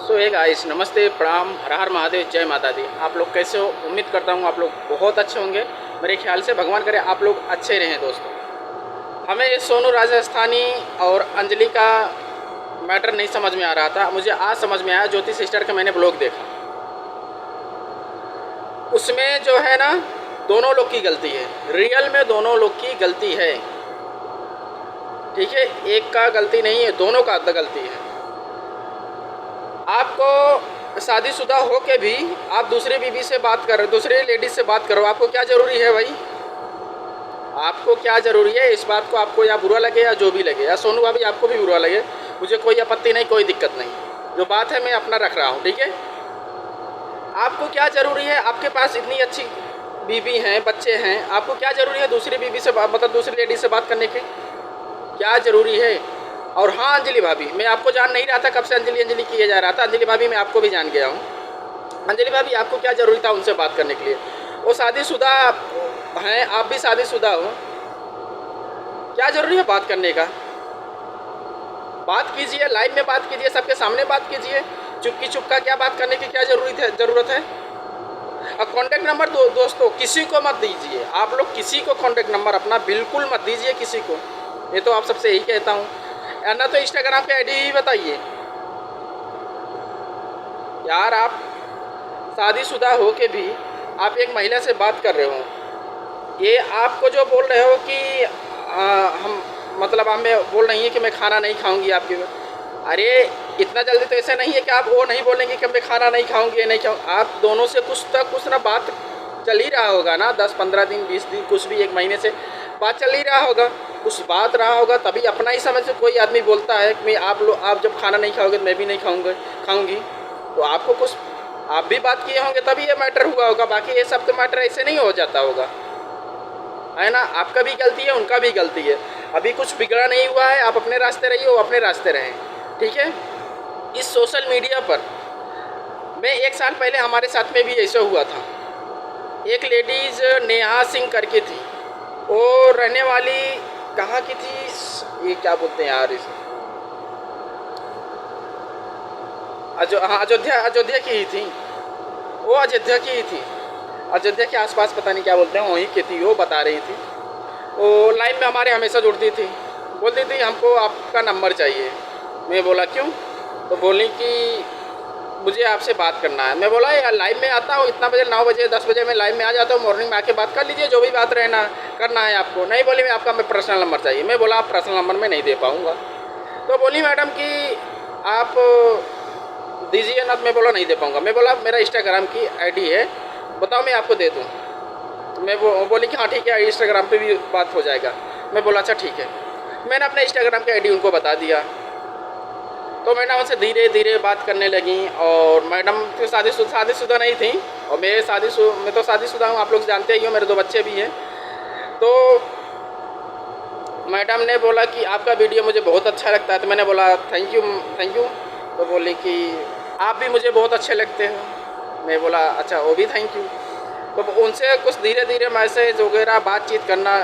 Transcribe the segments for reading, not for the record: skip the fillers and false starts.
सो hey guys, नमस्ते, प्रणाम, हर हर महादेव, जय माता दी। आप लोग कैसे हो? उम्मीद करता हूँ आप लोग बहुत अच्छे होंगे। मेरे ख्याल से भगवान करे आप लोग अच्छे रहें। दोस्तों, हमें ये सोनू राजस्थानी और अंजलि का मैटर नहीं समझ में आ रहा था। मुझे आज समझ में आया। ज्योति सिस्टर का मैंने ब्लॉग देखा, उसमें जो है ना, दोनों लोग की गलती है। रियल में दोनों लोग की गलती है, ठीक है। एक का गलती नहीं है, दोनों का गलती है। आपको शादीशुदा हो के भी आप दूसरी बीवी से बात कर रहे हो, दूसरे लेडीज से बात करो, आपको क्या ज़रूरी है भाई? आपको क्या ज़रूरी है? इस बात को आपको या बुरा लगे या जो भी लगे, या सोनू भाभी आपको भी बुरा लगे, मुझे कोई आपत्ति नहीं, कोई दिक्कत नहीं। जो बात है मैं अपना रख रहा हूँ, ठीक है। आपको क्या ज़रूरी है? आपके पास इतनी अच्छी बीवी हैं, बच्चे हैं, आपको क्या ज़रूरी है दूसरी बीवी से मतलब दूसरी लेडीज से बात करने की? क्या ज़रूरी है? और हाँ, अंजलि भाभी, मैं आपको जान नहीं रहा था कब से अंजलि अंजलि किया जा रहा था। अंजलि भाभी, मैं आपको भी जान गया हूँ। अंजलि भाभी, आपको क्या ज़रूरी था उनसे बात करने के लिए? वो शादीशुदा हैं, आप भी शादीशुदा हो, क्या ज़रूरी है बात करने का? बात कीजिए, लाइव में बात कीजिए, सबके सामने बात कीजिए। चुपकी चुप का क्या बात करने की क्या ज़रूरत है? और कॉन्टैक्ट नंबर दोस्तों किसी को मत दीजिए। आप लोग किसी को कॉन्टैक्ट नंबर अपना बिल्कुल मत दीजिए किसी को। ये तो आप सबसे यही कहता हूँ। ना तो इंस्टाग्राम पे आईडी ही बताइए यार। आप शादीशुदा हो के भी आप एक महिला से बात कर रहे हो। ये आपको जो बोल रहे हो कि हम मतलब हमें बोल रही है कि मैं खाना नहीं खाऊंगी आपकी। अरे इतना जल्दी तो ऐसा नहीं है कि आप वो नहीं बोलेंगे कि मैं खाना नहीं खाऊंगी, ये नहीं खाऊँ। आप दोनों से कुछ ना बात चल ही रहा होगा ना, 10-15 दिन, 20 दिन, कुछ भी, 1 महीने से बात चल ही रहा होगा, कुछ बात रहा होगा। तभी अपना ही समझ से कोई आदमी बोलता है कि आप जब खाना नहीं खाओगे तो मैं भी नहीं खाऊंगी। तो आपको कुछ आप भी बात किए होंगे तभी ये मैटर हुआ होगा। बाकी ये सब तो मैटर ऐसे नहीं हो जाता होगा, है ना। आपका भी गलती है, उनका भी गलती है। अभी कुछ बिगड़ा नहीं हुआ है। आप अपने रास्ते रहिए, वो अपने रास्ते रहें, ठीक है। इस सोशल मीडिया पर मैं 1 साल पहले हमारे साथ में भी ऐसा हुआ था। एक लेडीज़ नेहा सिंह करके थी, वो रहने वाली कहाँ की थी, ये क्या बोलते हैं यार इस हाँ, अयोध्या की ही थी। वो अयोध्या की ही थी, अयोध्या के आसपास, पता नहीं क्या बोलते हैं, वहीं की थी। वो बता रही थी, वो लाइव में हमारे हमेशा जुड़ती थी। बोलती थी हमको आपका नंबर चाहिए। मैं बोला क्यों? तो बोली कि मुझे आपसे बात करना है। मैं बोला यार लाइव में आता हूँ इतना बजे, 9 बजे 10 बजे मैं लाइव में आ जाता हूँ। मॉर्निंग में आके बात कर लीजिए, जो भी बात करना है आपको। नहीं, बोली मैं आपका पर्सनल नंबर चाहिए। मैं बोला आप पर्सनल नंबर मैं नहीं दे पाऊँगा। तो बोली मैडम कि आप दीजिए ना। मैं बोला नहीं दे पाऊँगा। मैं बोला मेरा इंस्टाग्राम की आईडी है, बताओ मैं आपको दे दूँ। मैं बोली कि हाँ ठीक है, इंस्टाग्राम पे भी बात हो जाएगा। मैं बोला अच्छा ठीक है। मैंने अपने इंस्टाग्राम की आईडी उनको बता दिया। तो मैडम उनसे धीरे धीरे बात करने लगी। और मैडम तो शादीशुदा नहीं थी, और मैं तो शादीशुदा हूँ, आप लोग जानते ही हो, मेरे 2 बच्चे भी हैं। तो मैडम ने बोला कि आपका वीडियो मुझे बहुत अच्छा लगता है। तो मैंने बोला थैंक यू। तो बोली कि आप भी मुझे बहुत अच्छे लगते हो। मैं बोला अच्छा, वो भी थैंक यू। तो उनसे कुछ धीरे धीरे मैसेज वगैरह बातचीत करना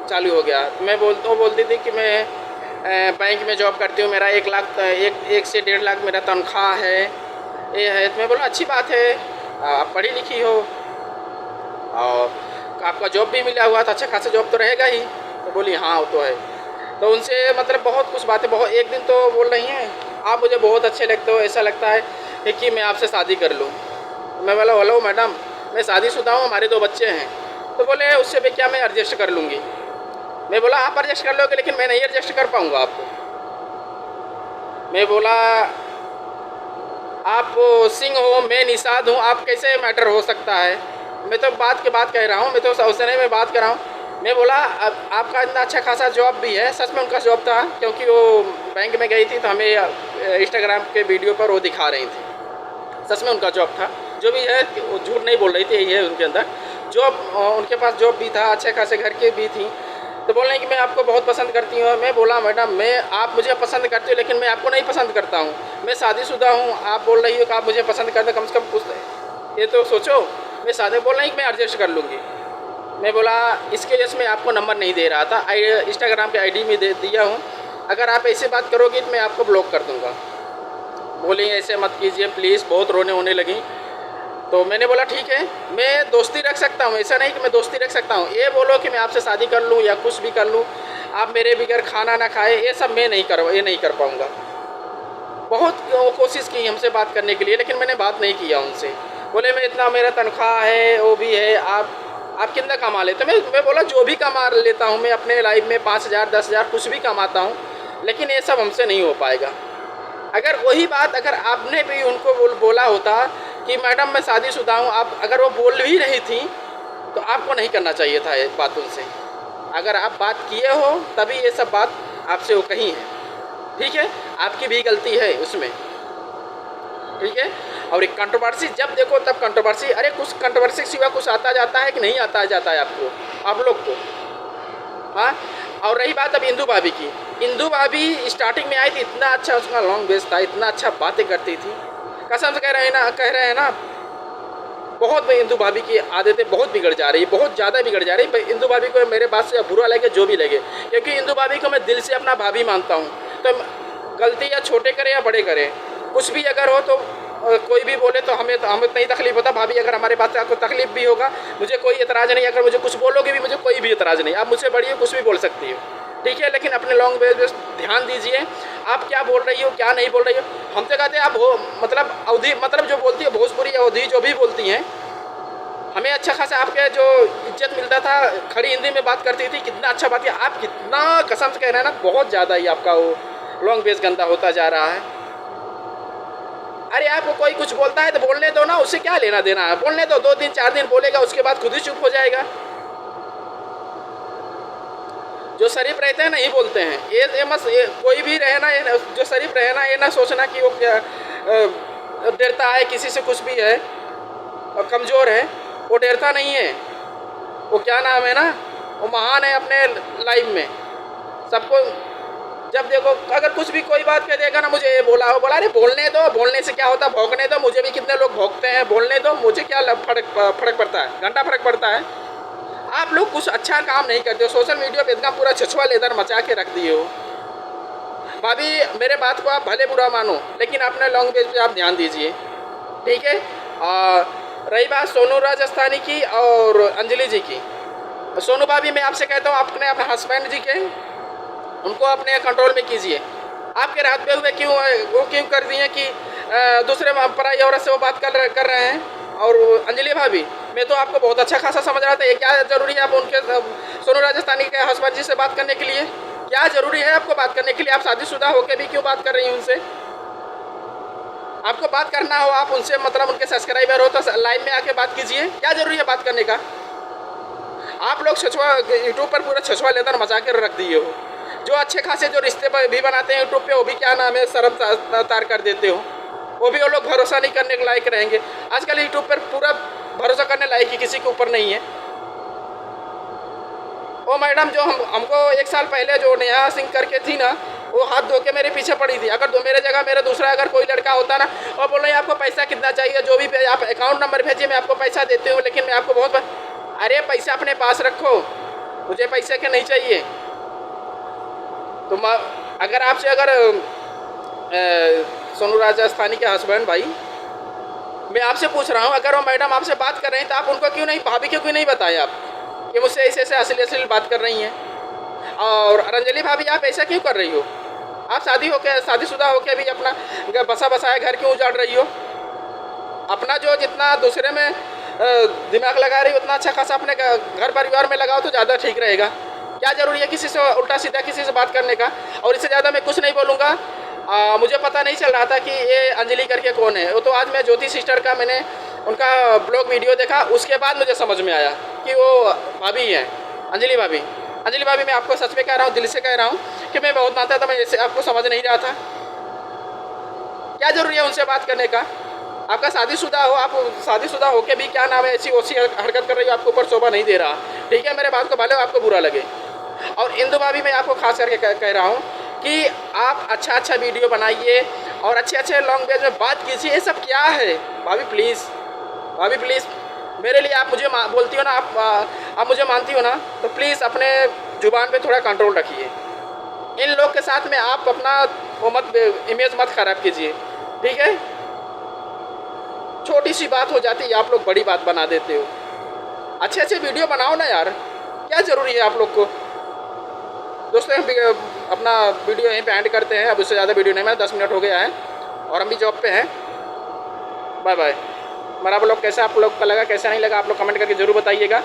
चालू हो गया। मैं बोलती थी कि मैं बैंक में जॉब करती हूँ, मेरा 1 से 1.5 लाख मेरा तनख्वाह है, ये है। तो मैं बोला अच्छी बात है, आप पढ़ी लिखी हो और आपका जॉब भी मिला हुआ था, अच्छा खासा जॉब तो रहेगा ही। तो बोली हाँ वो तो है। तो उनसे मतलब बहुत कुछ बातें, बहुत, एक दिन तो बोल रही हैं आप मुझे बहुत अच्छे लगते हो, ऐसा लगता है कि मैं आपसे शादी कर लूँ। मैं बोला हेलो मैडम, मैं शादीशुदा हूँ, हमारे 2 बच्चे हैं। तो बोले उससे भी क्या मैं एडजस्ट कर लूँगी। मैं बोला आप एडजस्ट कर लोगे, लेकिन मैं नहीं एडजस्ट कर पाऊँगा आपको। मैं बोला आप सिंह हो, मैं निषाद हूँ, आप कैसे मैटर हो सकता है? मैं तो बात के बात कह रहा हूँ, मैं तो उससे नहीं मैं बात कर रहा हूँ। मैं बोला आपका इतना अच्छा खासा जॉब भी है। सच में उनका जॉब था, क्योंकि वो बैंक में गई थी तो हमें इंस्टाग्राम के वीडियो पर वो दिखा रही थी। सच में उनका जॉब था, जो भी है वो झूठ नहीं बोल रही थी, यही है उनके अंदर जॉब। उनके पास जॉब भी था, अच्छे खासे घर के भी थी। तो बोल रही कि मैं आपको बहुत पसंद करती हूँ। मैं बोला मैडम आप मुझे पसंद करती हो, लेकिन मैं आपको नहीं पसंद करता हूँ, मैं शादीशुदा हूँ। आप बोल रही हो कि आप मुझे पसंद करते, कम से कम कुछ ये तो सोचो। मैं शादी बोल रही कि मैं एडजस्ट कर लूँगी। मैं बोला इसके वजह से मैं आपको नंबर नहीं दे रहा था, इंस्टाग्राम के आईडी में दे दिया हूँ। अगर आप ऐसे बात करोगी तो मैं आपको ब्लॉक कर दूँगा। बोली ऐसे मत कीजिए प्लीज़, बहुत रोने होने लगी। तो मैंने बोला ठीक है, मैं दोस्ती रख सकता हूँ, ऐसा नहीं कि मैं दोस्ती रख सकता हूँ। ये बोलो कि मैं आपसे शादी कर लूँ या कुछ भी कर लूँ, आप मेरे बगैर खाना ना खाए, ये सब मैं नहीं कर पाऊँगा। बहुत कोशिश की हमसे बात करने के लिए, लेकिन मैंने बात नहीं किया उनसे। बोले मैं इतना, मेरा तनख्वाह है, वो भी है, आप कितना कमा लेते? मैं बोला जो भी कमा लेता हूँ मैं अपने लाइफ में, 5,000 10,000 कुछ भी कमाता हूँ, लेकिन ये सब हमसे नहीं हो पाएगा। अगर वही बात अगर आपने भी उनको बोला होता कि मैडम मैं शादीशुदा हूँ, आप अगर वो बोल भी रही थी तो आपको नहीं करना चाहिए था ये बात उनसे। अगर आप बात किए हो तभी ये सब बात आपसे वो कही है, ठीक है, आपकी भी गलती है उसमें, ठीक है। और एक कंट्रोवर्सी जब देखो तब कंट्रोवर्सी, अरे कुछ कंट्रोवर्सी सिवा कुछ आता जाता है कि नहीं आता जाता है आपको, आप लोग को? हाँ। और रही बात अब इंदू भाभी की, इंदू भाभी स्टार्टिंग में आई थी, इतना अच्छा उसका लॉन्ग बेस था, इतना अच्छा बातें करती थी, कसम से कह रहे हैं ना बहुत इंदू भाभी की आदतें बहुत बिगड़ जा रही है, बहुत ज़्यादा बिगड़ जा रही है। इंदू भाभी को मेरे बात से बुरा लगे जो भी लगे, क्योंकि इंदू भाभी को मैं दिल से अपना भाभी मानता हूँ। तो गलती या छोटे करें या बड़े करें, कुछ भी अगर हो तो कोई भी बोले तो हमें नहीं तकलीफ होता। भाभी अगर हमारे बात से आपको तकलीफ भी होगा, मुझे कोई एतराज़ नहीं, अगर मुझे कुछ बोलोगे भी मुझे कोई भी एतराज़ नहीं, आप मुझसे बड़ी हो, कुछ भी बोल सकती हो, ठीक है। लेकिन अपने लॉन्ग बेस ध्यान दीजिए, आप क्या बोल रही हो क्या नहीं बोल रही हो। हम तो कहते हैं आप मतलब अवधि, मतलब जो बोलती है भोजपुरी अवधि जो भी बोलती हैं, हमें अच्छा खासा आपके जो इज्जत मिलता था, खड़ी हिंदी में बात करती थी, कितना अच्छा बात है। आप कितना कसम से कह रहे हैं ना, बहुत ज़्यादा ही आपका वो लॉन्ग बेस गंदा होता जा रहा है। अरे आपको कोई कुछ बोलता है तो बोलने दो ना, उससे क्या लेना देना है, बोलने दो, 2 दिन 4 दिन बोलेगा, उसके बाद खुद ही चुप हो जाएगा। जो शरीफ रहते हैं नहीं बोलते हैं, ये कोई भी रहे ना, जो शरीफ रहे ना, ये ना सोचना कि वो क्या डरता है किसी से, कुछ भी है और कमज़ोर है, वो डरता नहीं है। वो क्या नाम है ना, वो महान है अपने लाइफ में। सबको जब देखो अगर कुछ भी कोई बात कह देगा ना, मुझे ये बोला हो, बोला अरे बोलने दो, बोलने से क्या होता, भौंकने दो, मुझे भी कितने लोग भौंकते हैं, बोलने दो, मुझे क्या फर्क पड़ता है, घंटा फर्क पड़ता है। आप लोग कुछ अच्छा काम नहीं करते हो, सोशल मीडिया पे इतना पूरा छछुआ लेदर मचा के रख दिए हो। भाभी मेरे बात को आप भले बुरा मानो, लेकिन अपने लॉन्ग बेस पे आप ध्यान दीजिए, ठीक है। रही बात सोनू राजस्थानी की और अंजलि जी की, सोनू भाभी मैं आपसे कहता हूँ अपने हस्बैंड जी के, उनको अपने कंट्रोल में कीजिए। आपके रात पे हुए वो क्यों कर दिए कि दूसरे पराई औरत से वो बात कर रहे हैं। और अंजलि भाभी मैं तो आपको बहुत अच्छा खासा समझ रहा था, ये क्या ज़रूरी है आप उनके सोनू राजस्थानी के हस्बैंड जी से बात करने के लिए, क्या ज़रूरी है आपको बात करने के लिए? आप शादीशुदा होकर भी क्यों बात कर रही हैं उनसे? आपको बात करना हो आप उनसे, मतलब उनके सब्सक्राइबर हो तो लाइव में आके बात कीजिए, क्या ज़रूरी है बात करने का? आप लोग छछुआ यूट्यूब पर पूरा छछुआ लेदर मचा कर रख दिए हो। जो अच्छे खासे जो रिश्ते भी बनाते हैं यूट्यूब पे, वो भी क्या नाम है शर्म तार कर देते हो, वो भी वो लोग भरोसा नहीं करने के लायक रहेंगे। आजकल यूट्यूब पर पूरा भरोसा करने लायक ही किसी के ऊपर नहीं है। वो मैडम जो हमको 1 साल पहले जो नेहा सिंह करके थी ना, वो हाथ धो के मेरे पीछे पड़ी थी। अगर मेरे जगह मेरा दूसरा अगर कोई लड़का होता ना, और बोल रहे आपको पैसा कितना चाहिए, जो भी आप अकाउंट नंबर भेजिए, मैं आपको पैसा देती हूँ, लेकिन मैं आपको बहुत, अरे पैसा अपने पास रखो, मुझे पैसे के नहीं चाहिए। तो अगर आपसे अगर सोनू राजस्थानी के हस्बैंड भाई, मैं आपसे पूछ रहा हूँ, अगर वो मैडम आपसे बात कर रही हैं तो आप उनको क्यों नहीं, भाभी क्यों नहीं बताएं आप कि मुझसे ऐसे ऐसे असली बात कर रही हैं? और अंजलि भाभी आप ऐसा क्यों कर रही हो? आप शादीशुदा होकर भी अपना बसा बसाया घर क्यों उजाड़ रही हो? अपना जो जितना दूसरे में दिमाग लगा रही हो, उतना अच्छा खासा अपने घर परिवार में लगाओ तो ज़्यादा ठीक रहेगा। क्या ज़रूरी है किसी से उल्टा सीधा किसी से बात करने का? और इससे ज़्यादा मैं कुछ नहीं बोलूँगा। मुझे पता नहीं चल रहा था कि ये अंजलि करके कौन है। वो तो आज मैं ज्योति सिस्टर का मैंने उनका ब्लॉग वीडियो देखा, उसके बाद मुझे समझ में आया कि वो भाभी हैं, अंजलि भाभी। अंजलि भाभी मैं आपको सच में कह रहा हूँ, दिल से कह रहा हूँ कि मैं बहुत मानता था, मैं ऐसे आपको समझ नहीं रहा था। क्या ज़रूरी है उनसे बात करने का? आपका शादीशुदा हो, आप शादीशुदा होके भी क्या नाम है ऐसी वैसी हरकत कर रही हो, आपके ऊपर शोभा नहीं दे रहा, ठीक है। मेरे बात को भले आपको बुरा लगे। और इंदु भाभी मैं आपको खास करके कह रहा हूँ कि आप अच्छा वीडियो बनाइए और अच्छे लॉन्ग बेज में बात कीजिए। ये सब क्या है भाभी प्लीज़ मेरे लिए आप मुझे बोलती हो ना, आप मुझे मानती हो ना, तो प्लीज़ अपने ज़ुबान पे थोड़ा कंट्रोल रखिए। इन लोग के साथ में आप अपना वो इमेज मत ख़राब कीजिए। ठीक है, छोटी सी बात हो जाती है आप लोग बड़ी बात बना देते हो। अच्छे अच्छे वीडियो बनाओ ना यार, क्या ज़रूरी है आप लोग को। दोस्तों हम अपना वीडियो यहीं पे एंड करते हैं, अब उससे ज़्यादा वीडियो नहीं, मेरा 10 मिनट हो गया है और हम भी जॉब पे हैं। Bye bye. मेरा ब्लॉग कैसा आप लोग का लगा, कैसा नहीं लगा, आप लोग कमेंट करके ज़रूर बताइएगा।